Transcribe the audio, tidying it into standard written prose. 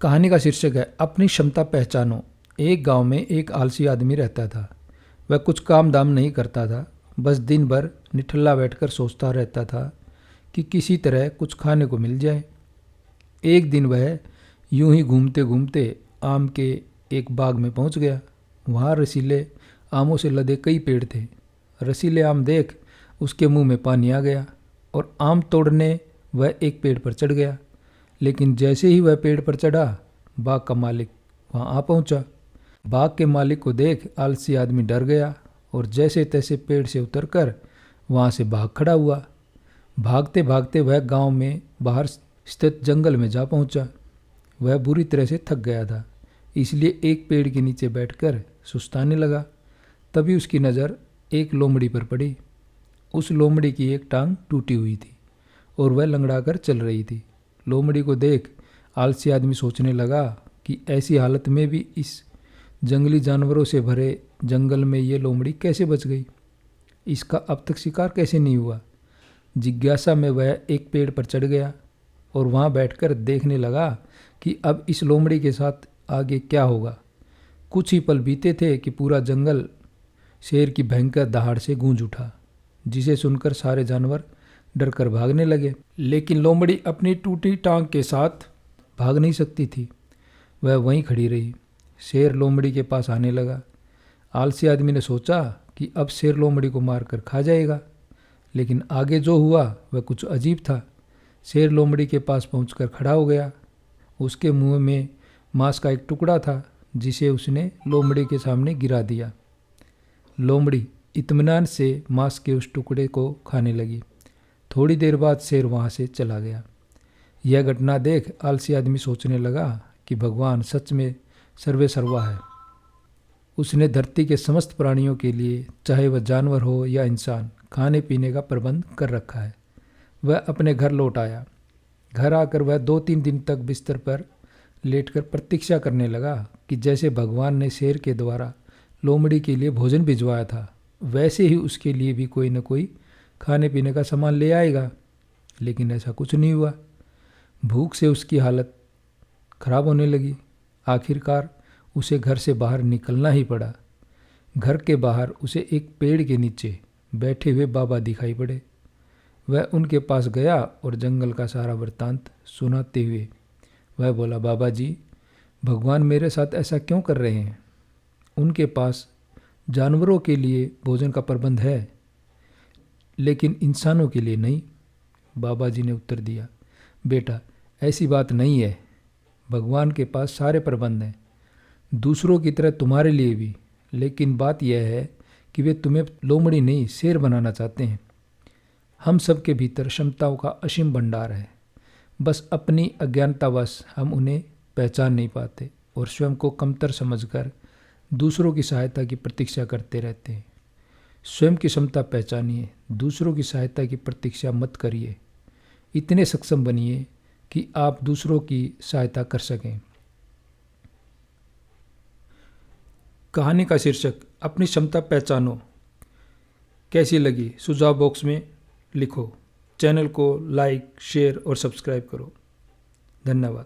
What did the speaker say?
कहानी का शीर्षक है अपनी क्षमता पहचानो। एक गांव में एक आलसी आदमी रहता था। वह कुछ काम दाम नहीं करता था, बस दिन भर निठल्ला बैठकर सोचता रहता था कि किसी तरह कुछ खाने को मिल जाए। एक दिन वह यूं ही घूमते घूमते आम के एक बाग में पहुंच गया। वहां रसीले आमों से लदे कई पेड़ थे। रसीले आम देख उसके मुंह में पानी आ गया और आम तोड़ने वह एक पेड़ पर चढ़ गया। लेकिन जैसे ही वह पेड़ पर चढ़ा, बाग का मालिक वहां आ पहुंचा। बाग के मालिक को देख आलसी आदमी डर गया और जैसे तैसे पेड़ से उतरकर वहां से भाग खड़ा हुआ। भागते भागते वह गांव में बाहर स्थित जंगल में जा पहुंचा। वह बुरी तरह से थक गया था, इसलिए एक पेड़ के नीचे बैठकर सुस्ताने लगा। तभी उसकी नज़र एक लोमड़ी पर पड़ी। उस लोमड़ी की एक टांग टूटी हुई थी और वह लंगड़ाकर चल रही थी। लोमड़ी को देख आलसी आदमी सोचने लगा कि ऐसी हालत में भी इस जंगली जानवरों से भरे जंगल में ये लोमड़ी कैसे बच गई, इसका अब तक शिकार कैसे नहीं हुआ। जिज्ञासा में वह एक पेड़ पर चढ़ गया और वहां बैठकर देखने लगा कि अब इस लोमड़ी के साथ आगे क्या होगा। कुछ ही पल बीते थे कि पूरा जंगल शेर की भयंकर दहाड़ से गूंज उठा, जिसे सुनकर सारे जानवर डरकर भागने लगे। लेकिन लोमड़ी अपनी टूटी टांग के साथ भाग नहीं सकती थी। वह वहीं खड़ी रही। शेर लोमड़ी के पास आने लगा। आलसी आदमी ने सोचा कि अब शेर लोमड़ी को मारकर खा जाएगा, लेकिन आगे जो हुआ वह कुछ अजीब था। शेर लोमड़ी के पास पहुंचकर खड़ा हो गया। उसके मुंह में मांस का एक टुकड़ा था, जिसे उसने लोमड़ी के सामने गिरा दिया। लोमड़ी इत्मीनान से मांस के उस टुकड़े को खाने लगी। थोड़ी देर बाद शेर वहां से चला गया। यह घटना देख आलसी आदमी सोचने लगा कि भगवान सच में सर्वे सर्वा है। उसने धरती के समस्त प्राणियों के लिए, चाहे वह जानवर हो या इंसान, खाने पीने का प्रबंध कर रखा है। वह अपने घर लौट आया। घर आकर वह 2-3 दिन तक बिस्तर पर लेटकर प्रतीक्षा करने लगा कि जैसे भगवान ने शेर के द्वारा लोमड़ी के लिए भोजन भिजवाया था, वैसे ही उसके लिए भी कोई न कोई खाने पीने का सामान ले आएगा। लेकिन ऐसा कुछ नहीं हुआ। भूख से उसकी हालत खराब होने लगी। आखिरकार उसे घर से बाहर निकलना ही पड़ा। घर के बाहर उसे एक पेड़ के नीचे बैठे हुए बाबा दिखाई पड़े। वह उनके पास गया और जंगल का सारा वृत्तांत सुनाते हुए वह बोला, बाबा जी, भगवान मेरे साथ ऐसा क्यों कर रहे हैं? उनके पास जानवरों के लिए भोजन का प्रबंध है, लेकिन इंसानों के लिए नहीं। बाबा जी ने उत्तर दिया, बेटा, ऐसी बात नहीं है। भगवान के पास सारे प्रबंध हैं, दूसरों की तरह तुम्हारे लिए भी। लेकिन बात यह है कि वे तुम्हें लोमड़ी नहीं, शेर बनाना चाहते हैं। हम सब के भीतर क्षमताओं का असीम भंडार है, बस अपनी अज्ञानतावश हम उन्हें पहचान नहीं पाते और स्वयं को कमतर समझकर दूसरों की सहायता की प्रतीक्षा करते रहते हैं। स्वयं की क्षमता पहचानिए, दूसरों की सहायता की प्रतीक्षा मत करिए। इतने सक्षम बनिए कि आप दूसरों की सहायता कर सकें। कहानी का शीर्षक अपनी क्षमता पहचानो। कैसी लगी सुझाव बॉक्स में लिखो। चैनल को लाइक, शेयर और सब्सक्राइब करो। धन्यवाद।